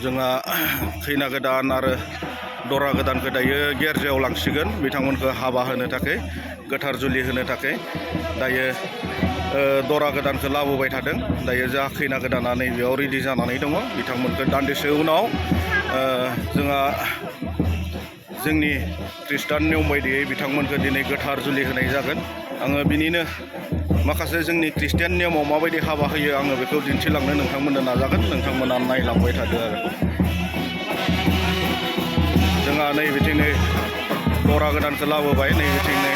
जोंहा खैना गोदान आरो दरा गोदानखौ दायो गिर्जायाव लांसिगोन बिथांमोनखौ हाबा होनो थाखाय गोथार जुलि होनो थाखाय दायो दरा गोदानखौ लाबोबाय थादों दायो जा खैना गोदाना नैबेयाव रेडि जानानै दङ बिथांमोनखौ दान्दिसे उनाव जोंहा जोंनि ख्रिस्टान नियम बायदियै बिथांमोनखौ दिनै गोथार जुलि होनाय जागोन आङो बिनिनो माखासे जोंनि ख्रिस्टियान नियमाव माबायदि हाबा होयो आङो बेखौ दिन्थिलांनो नोंथांमोननो नाजागोन नोंथांमोना नायलांबाय थादो आरो जोंहा नै बिथिंनै दरा गोदानखौ लाबोबाय नै बिथिंनै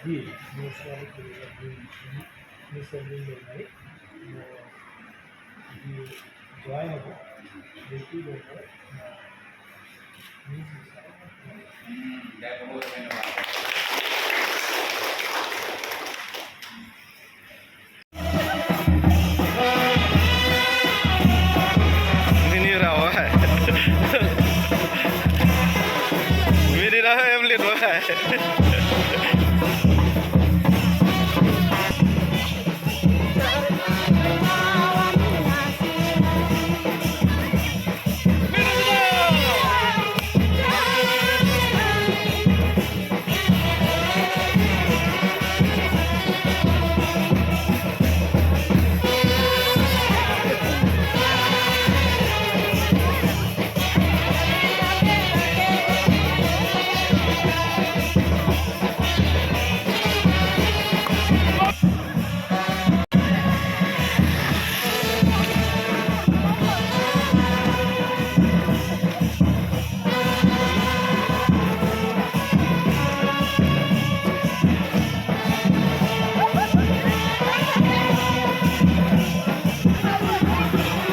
जी नमस्कार मिसरलिन देवनाई जी जॉय हो बिल्कुल होगा Mini rawa hai. Mini rawa em lihat hai.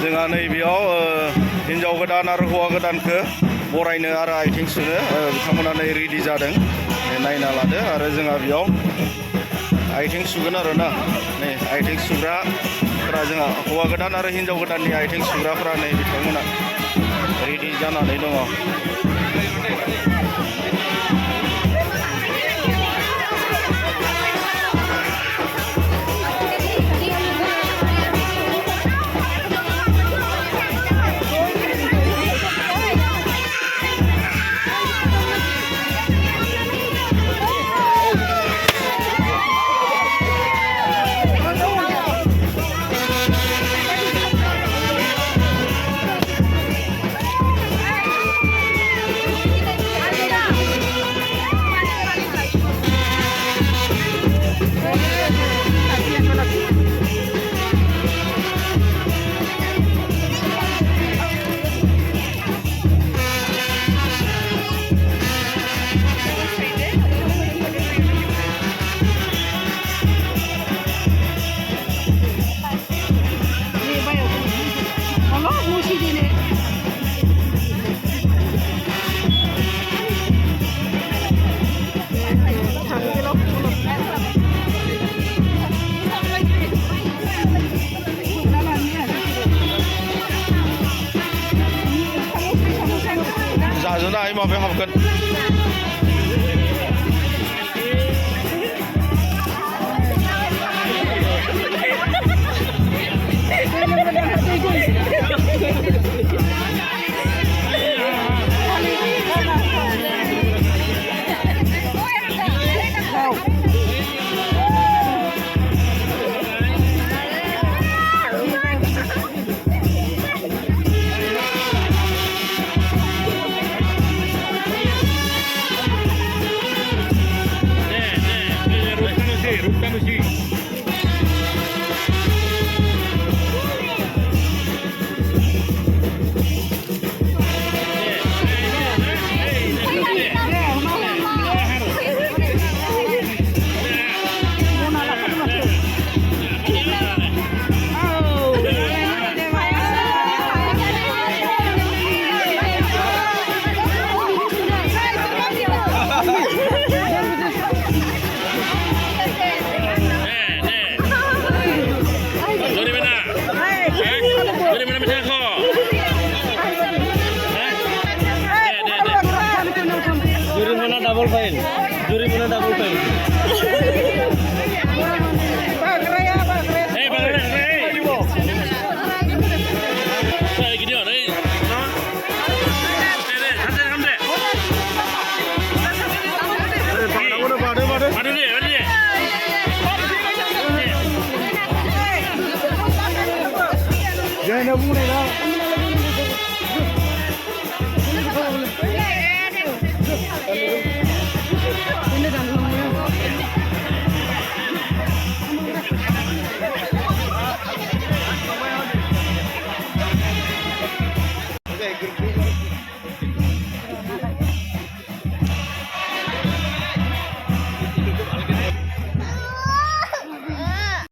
जोंहा नैबेयाव हिन्जाव गोदान आरो हौवा गोदानखौ बरायनो आरो आथिं सुनो बिथांमोना नै रेडि जादों नायना लादो आरो जोंहा बेयाव आथिं सुगोन आरो ना नै आथिं सुग्राफोरा जोंहा हौवा गोदान आरो हिन्जाव गोदाननि आथिं सुग्राफोरा नै बिथांमोना रेडि जानानै दङ जाजोबनो हायो माबायाव हाबगोन double file.